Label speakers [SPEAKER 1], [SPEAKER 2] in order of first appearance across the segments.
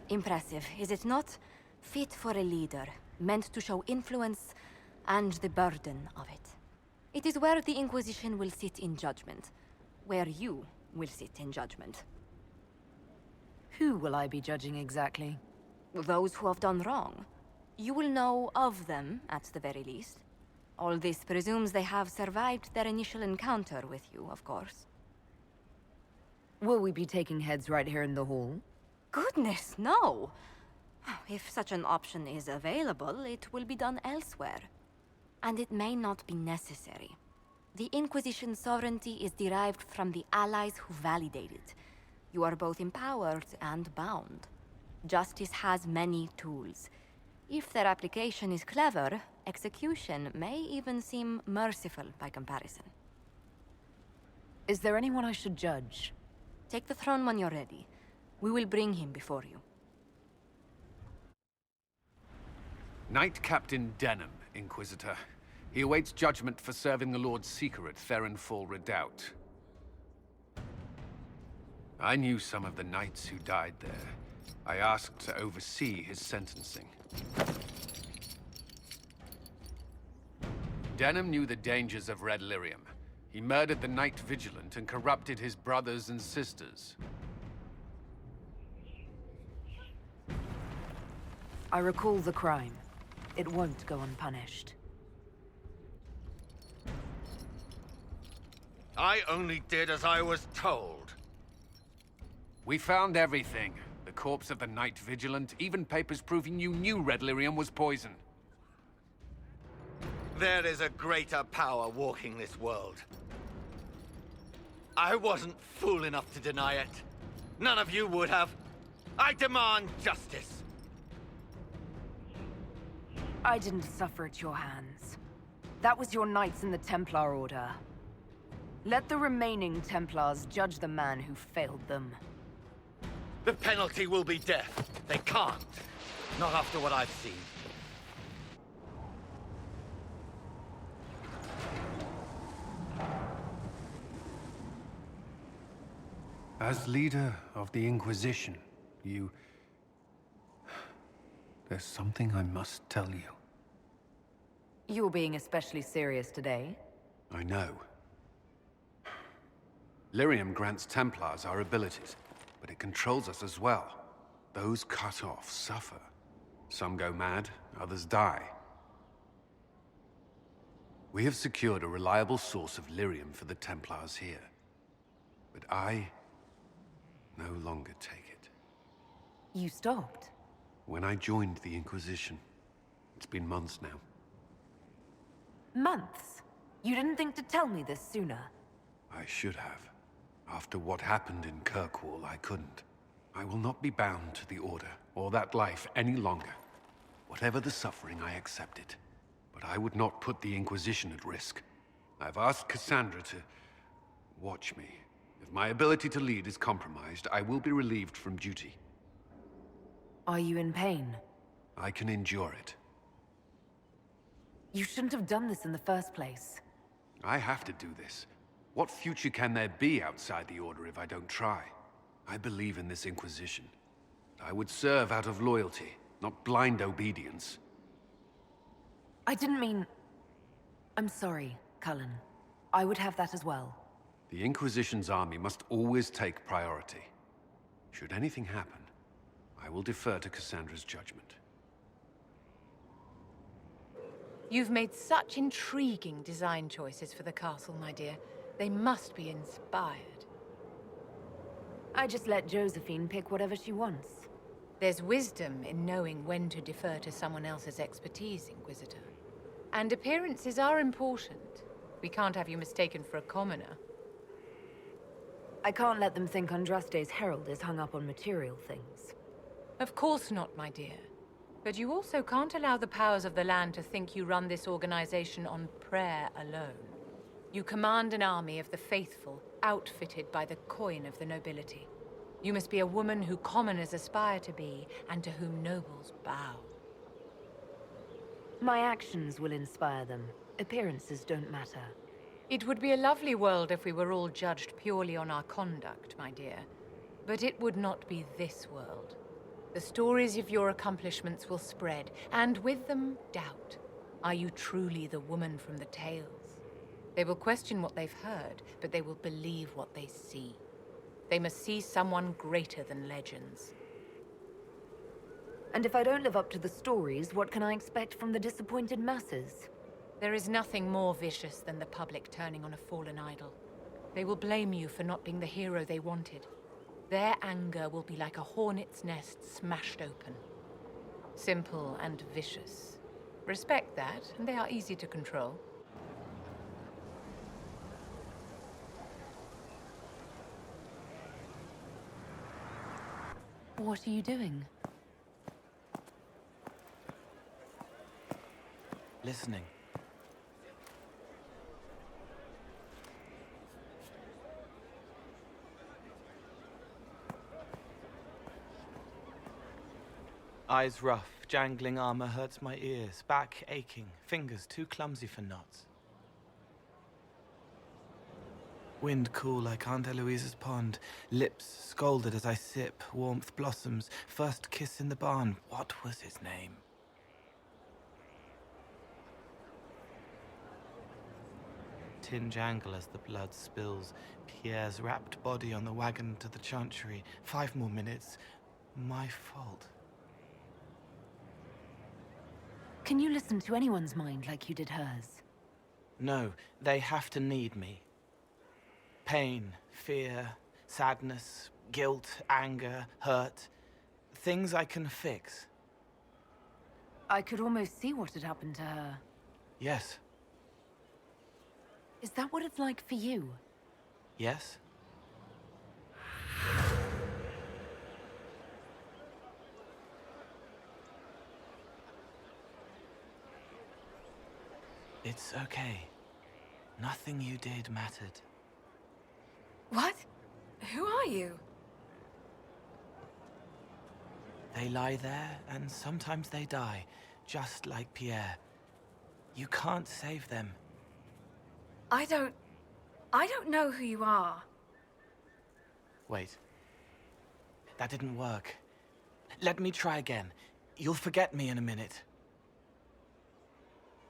[SPEAKER 1] Impressive, is it not? Fit for a leader, meant to show influence and the burden of it. It is where the Inquisition will sit in judgment. Where you will sit in judgment.
[SPEAKER 2] Who will I be judging exactly?
[SPEAKER 1] Those who have done wrong. You will know of them, at the very least. All this presumes they have survived their initial encounter with you, of course.
[SPEAKER 2] Will we be taking heads right here in the hall?
[SPEAKER 1] Goodness, no! If such an option is available, it will be done elsewhere. And it may not be necessary. The Inquisition's sovereignty is derived from the allies who validate it. You are both empowered and bound. Justice has many tools. If their application is clever, execution may even seem merciful by comparison.
[SPEAKER 2] Is there anyone I should judge?
[SPEAKER 1] Take the throne when you're ready. We will bring him before you.
[SPEAKER 3] Knight Captain Denham, Inquisitor. He awaits judgment for serving the Lord's Seeker at Therenfall Redoubt. I knew some of the knights who died there. I asked to oversee his sentencing. Denham knew the dangers of Red Lyrium. He murdered the Knight Vigilant and corrupted his brothers and sisters.
[SPEAKER 2] I recall the crime. It won't go unpunished.
[SPEAKER 4] I only did as I was told.
[SPEAKER 3] We found everything. The corpse of the Knight Vigilant, even papers proving you knew Red Lyrium was poison.
[SPEAKER 4] There is a greater power walking this world. I wasn't fool enough to deny it. None of you would have. I demand justice.
[SPEAKER 2] I didn't suffer at your hands. That was your knights in the Templar Order. Let the remaining Templars judge the man who failed them.
[SPEAKER 4] The penalty will be death. They can't. Not after what I've seen.
[SPEAKER 3] As leader of the Inquisition, you... There's something I must tell you.
[SPEAKER 2] You're being especially serious today.
[SPEAKER 3] I know. Lyrium grants Templars our abilities, but it controls us as well. Those cut off suffer. Some go mad, others die. We have secured a reliable source of Lyrium for the Templars here. But I no longer take it.
[SPEAKER 2] You stopped?
[SPEAKER 3] When I joined the Inquisition. It's been months now.
[SPEAKER 2] Months? You didn't think to tell me this sooner?
[SPEAKER 3] I should have. After what happened in Kirkwall, I couldn't. I will not be bound to the Order, or that life any longer. Whatever the suffering, I accept it. But I would not put the Inquisition at risk. I've asked Cassandra to watch me. If my ability to lead is compromised, I will be relieved from duty.
[SPEAKER 2] Are you in pain?
[SPEAKER 3] I can endure it.
[SPEAKER 2] You shouldn't have done this in the first place.
[SPEAKER 3] I have to do this. What future can there be outside the Order if I don't try? I believe in this Inquisition. I would serve out of loyalty, not blind obedience.
[SPEAKER 2] I didn't mean... I'm sorry, Cullen. I would have that as well.
[SPEAKER 3] The Inquisition's army must always take priority. Should anything happen, I will defer to Cassandra's judgment.
[SPEAKER 5] You've made such intriguing design choices for the castle, my dear. They must be inspired.
[SPEAKER 2] I just let Josephine pick whatever she wants.
[SPEAKER 5] There's wisdom in knowing when to defer to someone else's expertise, Inquisitor. And appearances are important. We can't have you mistaken for a commoner.
[SPEAKER 2] I can't let them think Andraste's herald is hung up on material things.
[SPEAKER 5] Of course not, my dear. But you also can't allow the powers of the land to think you run this organization on prayer alone. You command an army of the faithful, outfitted by the coin of the nobility. You must be a woman who commoners aspire to be, and to whom nobles bow.
[SPEAKER 2] My actions will inspire them. Appearances don't matter.
[SPEAKER 5] It would be a lovely world if we were all judged purely on our conduct, my dear. But it would not be this world. The stories of your accomplishments will spread, and with them, doubt. Are you truly the woman from the tales? They will question what they've heard, but they will believe what they see. They must see someone greater than legends.
[SPEAKER 2] And if I don't live up to the stories, what can I expect from the disappointed masses?
[SPEAKER 5] There is nothing more vicious than the public turning on a fallen idol. They will blame you for not being the hero they wanted. Their anger will be like a hornet's nest smashed open. Simple and vicious. Respect that, and they are easy to control.
[SPEAKER 2] What are you doing?
[SPEAKER 6] Listening. Eyes rough, jangling armor hurts my ears, back aching, fingers too clumsy for knots. Wind cool like Aunt Eloise's pond, lips scalded as I sip, warmth blossoms, first kiss in the barn, what was his name? Tin jangle as the blood spills, Pierre's wrapped body on the wagon to the chantry, 5 more minutes, my fault.
[SPEAKER 2] Can you listen to anyone's mind like you did hers?
[SPEAKER 6] No, they have to need me. Pain, fear, sadness, guilt, anger, hurt. Things I can fix.
[SPEAKER 2] I could almost see what had happened to her.
[SPEAKER 6] Yes.
[SPEAKER 2] Is that what it's like for you?
[SPEAKER 6] Yes? It's okay. Nothing you did mattered.
[SPEAKER 7] What? Who are you?
[SPEAKER 6] They lie there, and sometimes they die, just like Pierre. You can't save them.
[SPEAKER 7] I don't know who you are.
[SPEAKER 6] Wait. That didn't work. Let me try again. You'll forget me in a minute.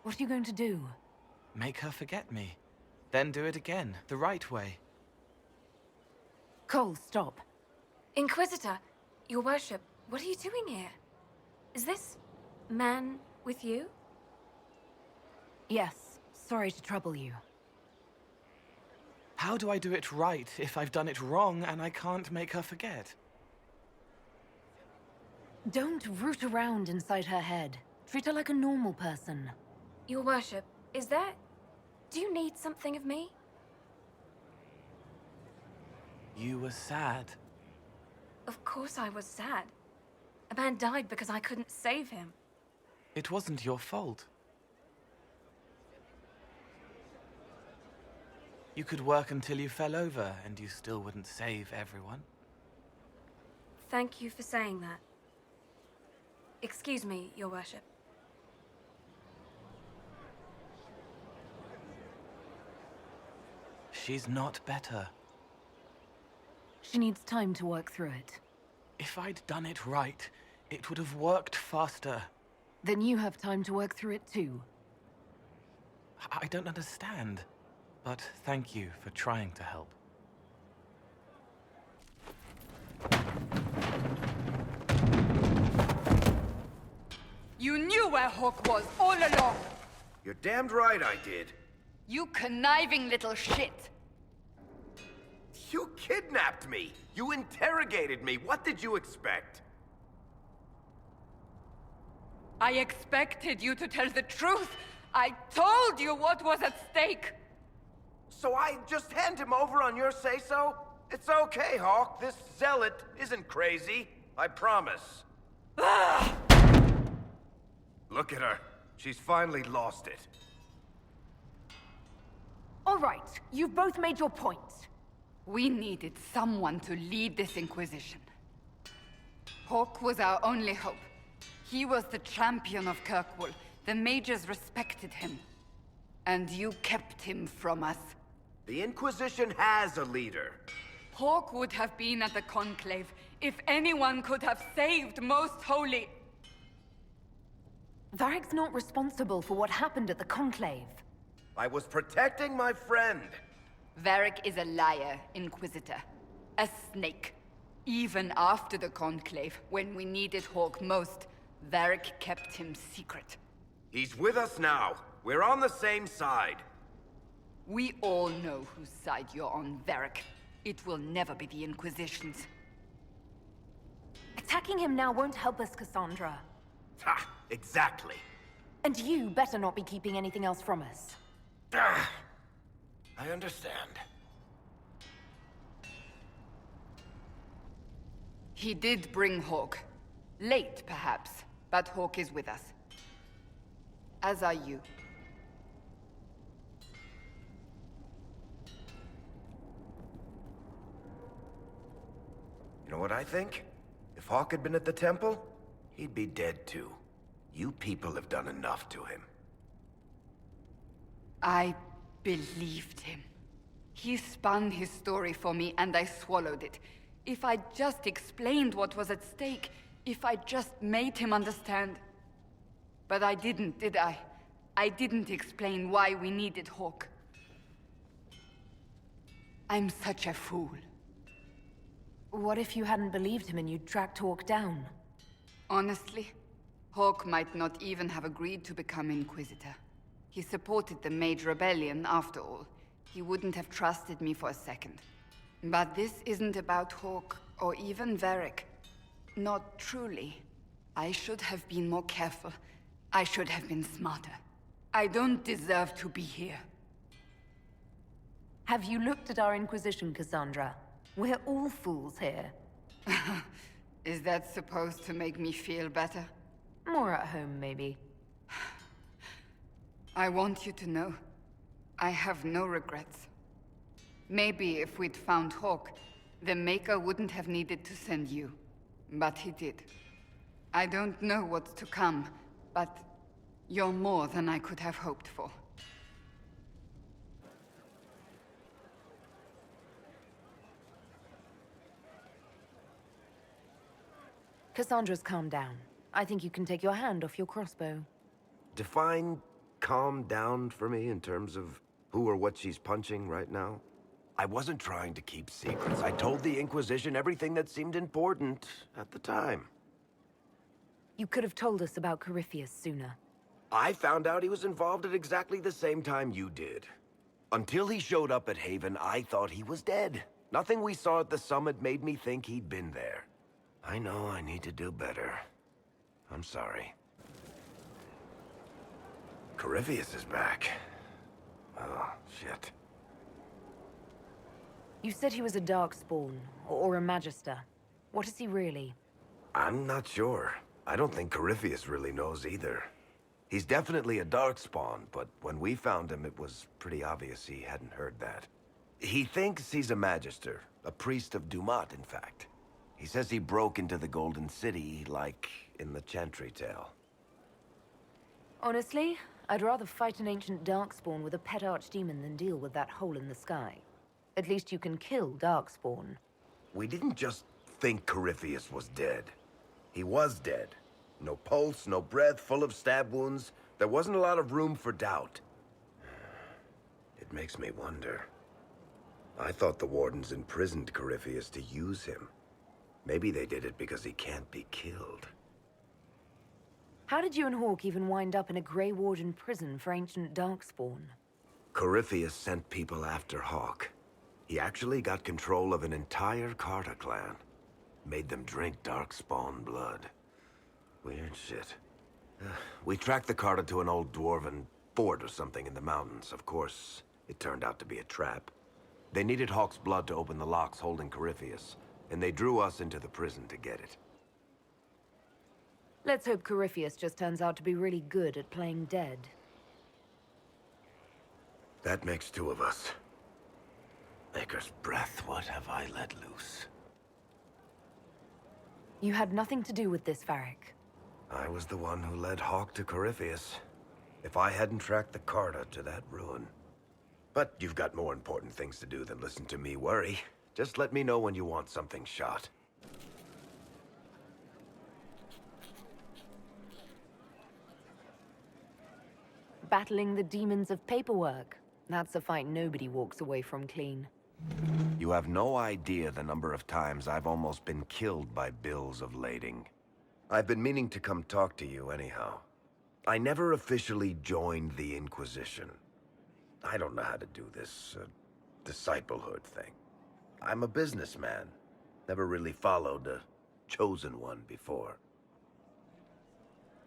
[SPEAKER 2] What are you going to do?
[SPEAKER 6] Make her forget me. Then do it again, the right way.
[SPEAKER 2] Cole, stop.
[SPEAKER 7] Inquisitor, your worship, what are you doing here? Is this man with you?
[SPEAKER 2] Yes, sorry to trouble you.
[SPEAKER 6] How do I do it right if I've done it wrong and I can't make her forget?
[SPEAKER 2] Don't root around inside her head. Treat her like a normal person.
[SPEAKER 7] Your worship, is there... Do you need something of me?
[SPEAKER 6] You were sad.
[SPEAKER 7] Of course I was sad. A man died because I couldn't save him.
[SPEAKER 6] It wasn't your fault. You could work until you fell over, and you still wouldn't save everyone.
[SPEAKER 7] Thank you for saying that. Excuse me, your worship.
[SPEAKER 6] She's not better.
[SPEAKER 2] She needs time to work through it.
[SPEAKER 6] If I'd done it right, it would have worked faster.
[SPEAKER 2] Then you have time to work through it too.
[SPEAKER 6] I don't understand, but thank you for trying to help.
[SPEAKER 8] You knew where Hawk was all along!
[SPEAKER 9] You're damned right I did.
[SPEAKER 8] You conniving little shit!
[SPEAKER 9] You kidnapped me! You interrogated me! What did you expect?
[SPEAKER 8] I expected you to tell the truth! I told you what was at stake!
[SPEAKER 9] So I just hand him over on your say-so? It's okay, Hawk. This zealot isn't crazy. I promise. Look at her. She's finally lost it.
[SPEAKER 2] All right, you've both made your points.
[SPEAKER 8] We needed someone to lead this Inquisition. Hawk was our only hope. He was the champion of Kirkwall. The mages respected him. And you kept him from us.
[SPEAKER 9] The Inquisition has a leader.
[SPEAKER 8] Hawk would have been at the Conclave if anyone could have saved Most Holy...
[SPEAKER 2] Varric's not responsible for what happened at the Conclave.
[SPEAKER 9] I was protecting my friend.
[SPEAKER 8] Varric is a liar, Inquisitor. A snake. Even after the Conclave, when we needed Hawk most, Varric kept him secret.
[SPEAKER 9] He's with us now. We're on the same side.
[SPEAKER 8] We all know whose side you're on, Varric. It will never be the Inquisition's.
[SPEAKER 2] Attacking him now won't help us, Cassandra.
[SPEAKER 9] Ha! Exactly.
[SPEAKER 2] And you better not be keeping anything else from us.
[SPEAKER 9] Ah, I understand.
[SPEAKER 8] He did bring Hawk. Late, perhaps, but Hawk is with us. As are you.
[SPEAKER 9] You know what I think? If Hawk had been at the temple, he'd be dead too. You people have done enough to him.
[SPEAKER 8] I believed him. He spun his story for me, and I swallowed it. If I just explained what was at stake, if I just made him understand... But I didn't, did I? I didn't explain why we needed Hawk. I'm such a fool.
[SPEAKER 2] What if you hadn't believed him and you'd tracked Hawk down?
[SPEAKER 8] Honestly, Hawk might not even have agreed to become Inquisitor. He supported the Mage Rebellion, after all. He wouldn't have trusted me for a second. But this isn't about Hawk, or even Varric. Not truly. I should have been more careful. I should have been smarter. I don't deserve to be here.
[SPEAKER 2] Have you looked at our Inquisition, Cassandra? We're all fools here.
[SPEAKER 8] Is that supposed to make me feel better?
[SPEAKER 2] More at home, maybe.
[SPEAKER 8] I want you to know, I have no regrets. Maybe if we'd found Hawk, the Maker wouldn't have needed to send you. But he did. I don't know what's to come, but you're more than I could have hoped for.
[SPEAKER 2] Cassandra's calmed down. I think you can take your hand off your crossbow.
[SPEAKER 9] Define calm down for me in terms of who or what she's punching right now. I wasn't trying to keep secrets. I told the Inquisition everything that seemed important at the time.
[SPEAKER 2] You could have told us about Corypheus sooner.
[SPEAKER 9] I found out he was involved at exactly the same time you did. Until he showed up at Haven, I thought he was dead. Nothing we saw at the summit made me think he'd been there. I know I need to do better. I'm sorry. Corypheus is back. Oh, shit.
[SPEAKER 2] You said he was a Darkspawn, or a Magister. What is he really?
[SPEAKER 9] I'm not sure. I don't think Corypheus really knows either. He's definitely a Darkspawn, but when we found him, it was pretty obvious he hadn't heard that. He thinks he's a Magister, a priest of Dumat, in fact. He says he broke into the Golden City, like in the Chantry tale.
[SPEAKER 2] Honestly, I'd rather fight an ancient Darkspawn with a pet archdemon than deal with that hole in the sky. At least you can kill Darkspawn.
[SPEAKER 9] We didn't just think Corypheus was dead. He was dead. No pulse, no breath, full of stab wounds. There wasn't a lot of room for doubt. It makes me wonder. I thought the Wardens imprisoned Corypheus to use him. Maybe they did it because he can't be killed.
[SPEAKER 2] How did you and Hawk even wind up in a Grey Warden prison for ancient Darkspawn?
[SPEAKER 9] Corypheus sent people after Hawk. He actually got control of an entire Carta clan. Made them drink Darkspawn blood. Weird shit. We tracked the Carta to an old dwarven fort or something in the mountains. Of course, it turned out to be a trap. They needed Hawk's blood to open the locks holding Corypheus, and they drew us into the prison to get it.
[SPEAKER 2] Let's hope Corypheus just turns out to be really good at playing dead.
[SPEAKER 9] That makes two of us. Maker's breath, what have I let loose?
[SPEAKER 2] You had nothing to do with this, Varric.
[SPEAKER 9] I was the one who led Hawk to Corypheus. If I hadn't tracked the Carta to that ruin. But you've got more important things to do than listen to me worry. Just let me know when you want something shot.
[SPEAKER 2] Battling the demons of paperwork. That's a fight nobody walks away from clean.
[SPEAKER 9] You have no idea the number of times I've almost been killed by bills of lading. I've been meaning to come talk to you anyhow. I never officially joined the Inquisition. I don't know how to do this, disciplehood thing. I'm a businessman. Never really followed a chosen one before.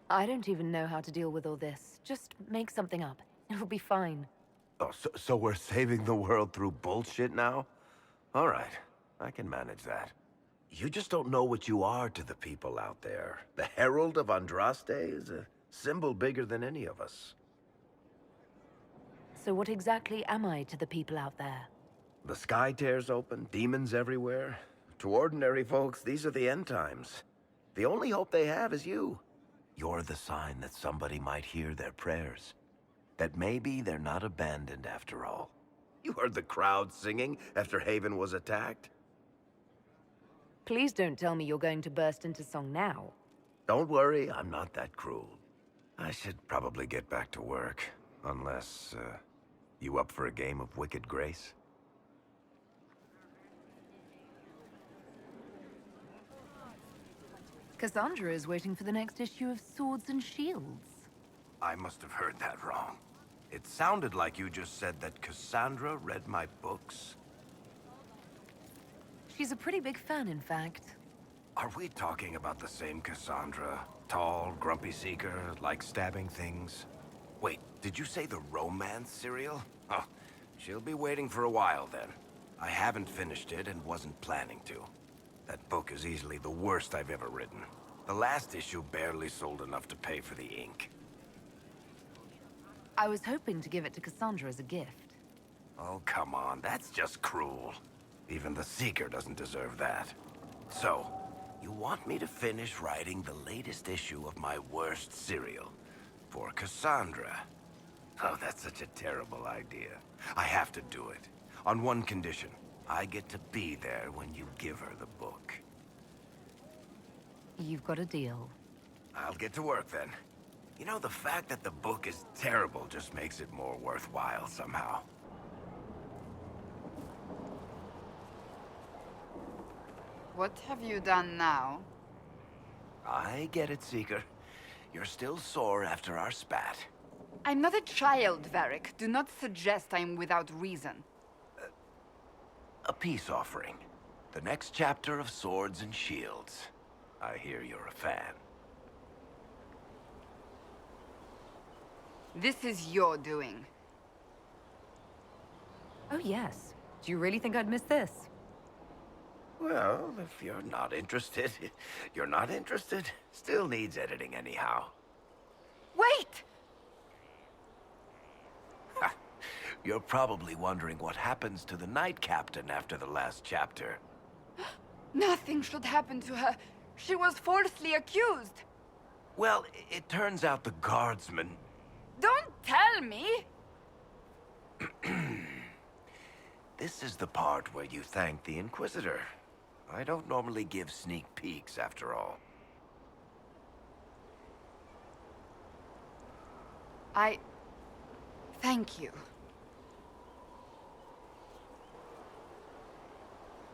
[SPEAKER 2] I don't even know how to deal with all this. Just make something up. It'll be fine.
[SPEAKER 9] Oh, so we're saving the world through bullshit now? All right, I can manage that. You just don't know what you are to the people out there. The Herald of Andraste is a symbol bigger than any of us.
[SPEAKER 2] So what exactly am I to the people out there?
[SPEAKER 9] The sky tears open, demons everywhere. To ordinary folks, these are the end times. The only hope they have is you. You're the sign that somebody might hear their prayers. That maybe they're not abandoned after all. You heard the crowd singing after Haven was attacked?
[SPEAKER 2] Please don't tell me you're going to burst into song now.
[SPEAKER 9] Don't worry, I'm not that cruel. I should probably get back to work. Unless, you up for a game of Wicked Grace?
[SPEAKER 2] Cassandra is waiting for the next issue of Swords and Shields.
[SPEAKER 9] I must have heard that wrong. It sounded like you just said that Cassandra read my books.
[SPEAKER 2] She's a pretty big fan, in fact.
[SPEAKER 9] Are we talking about the same Cassandra? Tall, grumpy seeker, like stabbing things? Wait, did you say the romance serial? Huh. She'll be waiting for a while then. I haven't finished it and wasn't planning to. That book is easily the worst I've ever written. The last issue barely sold enough to pay for the ink.
[SPEAKER 2] I was hoping to give it to Cassandra as a gift.
[SPEAKER 9] Oh, come on, that's just cruel. Even the Seeker doesn't deserve that. So, you want me to finish writing the latest issue of my worst serial for Cassandra? Oh, that's such a terrible idea. I have to do it. On one condition. I get to be there when you give her the book.
[SPEAKER 2] You've got a deal.
[SPEAKER 9] I'll get to work then. You know, the fact that the book is terrible just makes it more worthwhile somehow.
[SPEAKER 8] What have you done now?
[SPEAKER 9] I get it, Seeker. You're still sore after our spat.
[SPEAKER 8] I'm not a child, Varric. Do not suggest I'm without reason.
[SPEAKER 9] A peace offering. The next chapter of Swords and Shields. I hear you're a fan.
[SPEAKER 8] This is your doing.
[SPEAKER 2] Oh, yes. Do you really think I'd miss this?
[SPEAKER 9] Well, if you're not interested, you're not interested. Still needs editing anyhow.
[SPEAKER 8] Wait!
[SPEAKER 9] You're probably wondering what happens to the Knight Captain after the last chapter.
[SPEAKER 8] Nothing should happen to her. She was falsely accused.
[SPEAKER 9] Well, it turns out the guardsman...
[SPEAKER 8] Don't tell me!
[SPEAKER 9] This is the part where you thank the Inquisitor. I don't normally give sneak peeks, after all.
[SPEAKER 8] Thank you.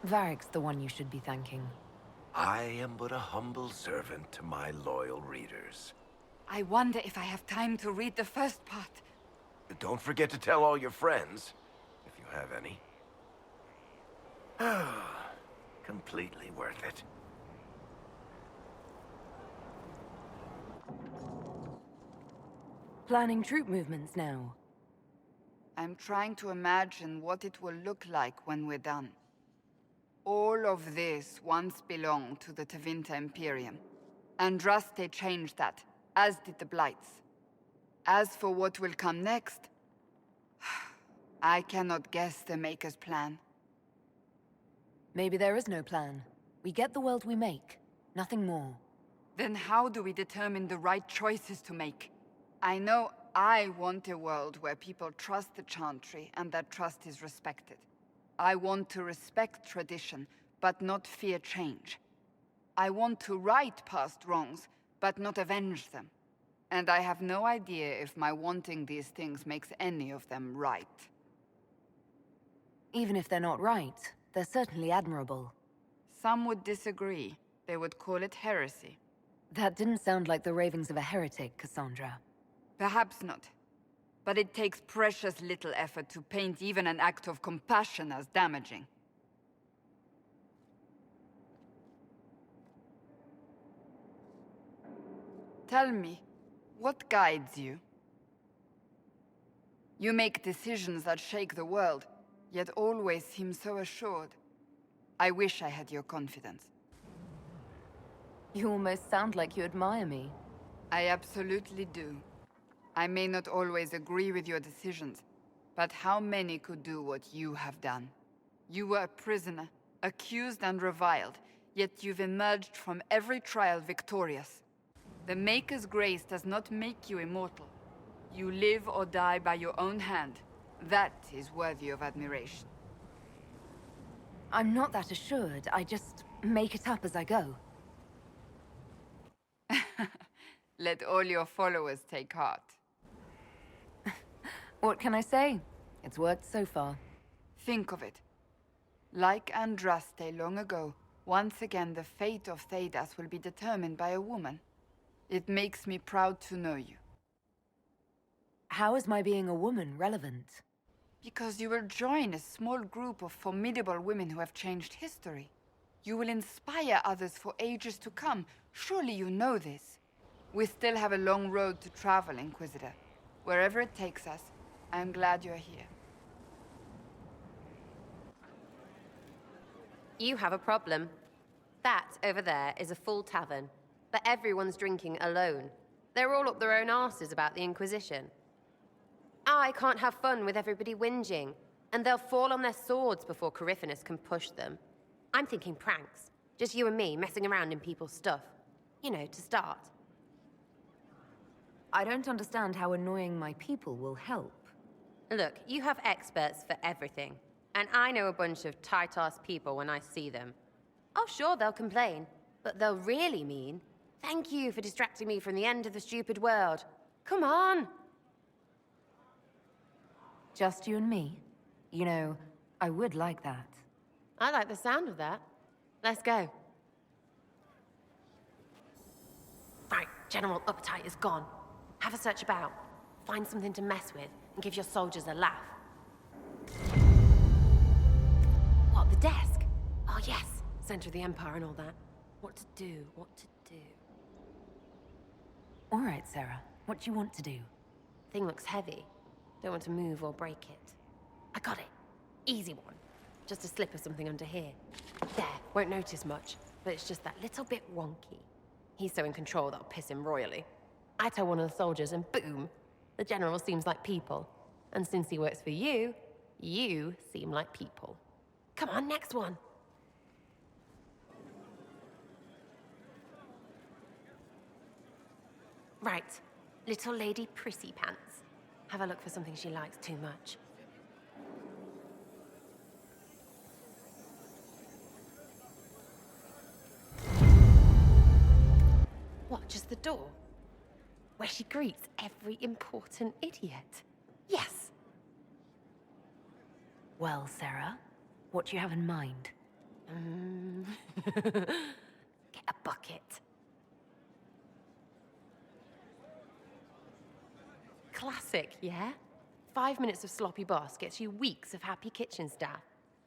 [SPEAKER 2] Varric's the one you should be thanking.
[SPEAKER 9] I am but a humble servant to my loyal readers.
[SPEAKER 8] I wonder if I have time to read the first part.
[SPEAKER 9] Don't forget to tell all your friends, if you have any. Completely worth it.
[SPEAKER 2] Planning troop movements now.
[SPEAKER 8] I'm trying to imagine what it will look like when we're done. All of this once belonged to the Tevinter Imperium. Andraste changed that, as did the Blights. As for what will come next, I cannot guess the Maker's plan.
[SPEAKER 2] Maybe there is no plan. We get the world we make, nothing more.
[SPEAKER 8] Then how do we determine the right choices to make? I know I want a world where people trust the Chantry and that trust is respected. I want to respect tradition, but not fear change. I want to right past wrongs, but not avenge them. And I have no idea if my wanting these things makes any of them right.
[SPEAKER 2] Even if they're not right, they're certainly admirable.
[SPEAKER 8] Some would disagree. They would call it heresy.
[SPEAKER 2] That didn't sound like the ravings of a heretic, Cassandra.
[SPEAKER 8] Perhaps not. But it takes precious little effort to paint even an act of compassion as damaging. Tell me, what guides you? You make decisions that shake the world, yet always seem so assured. I wish I had your confidence.
[SPEAKER 2] You almost sound like you admire me.
[SPEAKER 8] I absolutely do. I may not always agree with your decisions, but how many could do what you have done? You were a prisoner, accused and reviled, yet you've emerged from every trial victorious. The Maker's grace does not make you immortal. You live or die by your own hand. That is worthy of admiration.
[SPEAKER 2] I'm not that assured. I just make it up as I go.
[SPEAKER 8] Let all your followers take heart.
[SPEAKER 2] What can I say? It's worked so far.
[SPEAKER 8] Think of it. Like Andraste long ago, once again the fate of Thedas will be determined by a woman. It makes me proud to know you.
[SPEAKER 2] How is my being a woman relevant?
[SPEAKER 8] Because you will join a small group of formidable women who have changed history. You will inspire others for ages to come. Surely you know this. We still have a long road to travel, Inquisitor. Wherever it takes us, I am glad you're here.
[SPEAKER 10] You have a problem. That over there is a full tavern, but everyone's drinking alone. They're all up their own arses about the Inquisition. I can't have fun with everybody whinging, and they'll fall on their swords before Coryphanus can push them. I'm thinking pranks. Just you and me messing around in people's stuff. You know, to start.
[SPEAKER 2] I don't understand how annoying my people will help.
[SPEAKER 10] Look, you have experts for everything. And I know a bunch of tight-ass people when I see them. Oh, sure, they'll complain. But they'll really mean, thank you for distracting me from the end of the stupid world. Come on!
[SPEAKER 2] Just you and me? You know, I would like that.
[SPEAKER 10] I like the sound of that. Let's go. Right, general appetite is gone. Have a search about. Find something to mess with, and give your soldiers a laugh. What, the desk? Oh yes, center of the Empire and all that. What to do, what to do.
[SPEAKER 2] All right, Sarah. What do you want to do?
[SPEAKER 10] Thing looks heavy. Don't want to move or break it. I got it. Easy one. Just a slip of something under here. There, won't notice much, but it's just that little bit wonky. He's so in control that'll piss him royally. I tell one of the soldiers and boom, the general seems like people. And since he works for you, you seem like people. Come on, next one. Right, little lady prissy pants. Have a look for something she likes too much. What, just the door? Where she greets every important idiot. Yes!
[SPEAKER 2] Well, Sarah, what do you have in mind?
[SPEAKER 10] Get a bucket. Classic, yeah? 5 minutes of sloppy boss gets you weeks of happy kitchen staff.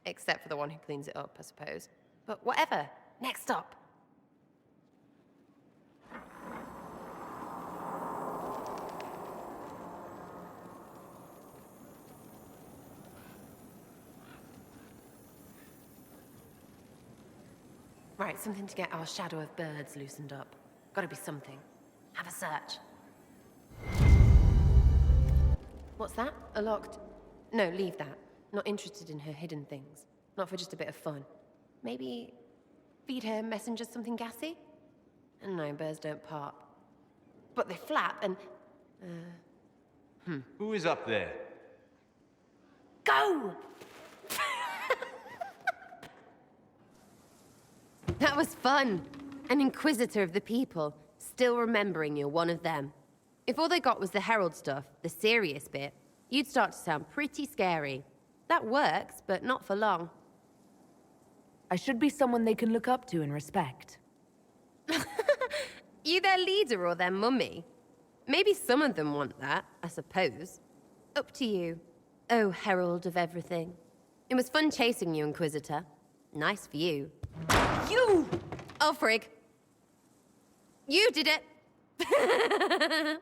[SPEAKER 10] Except for the one who cleans it up, I suppose. But whatever. Next up. Right, something to get our shadow of birds loosened up. Gotta be something. Have a search. What's that? A locked... No, leave that. Not interested in her hidden things. Not for just a bit of fun. Maybe... feed her messengers something gassy? No, birds don't pop. But they flap and...
[SPEAKER 11] Who is up there?
[SPEAKER 10] Go! That was fun. An Inquisitor of the people, still remembering you're one of them. If all they got was the Herald stuff, the serious bit, you'd start to sound pretty scary. That works, but not for long.
[SPEAKER 2] I should be someone they can look up to and respect.
[SPEAKER 10] You their leader or their mummy? Maybe some of them want that, I suppose. Up to you, oh herald of everything. It was fun chasing you, Inquisitor. Nice for you. You! Oh, frig. You did it!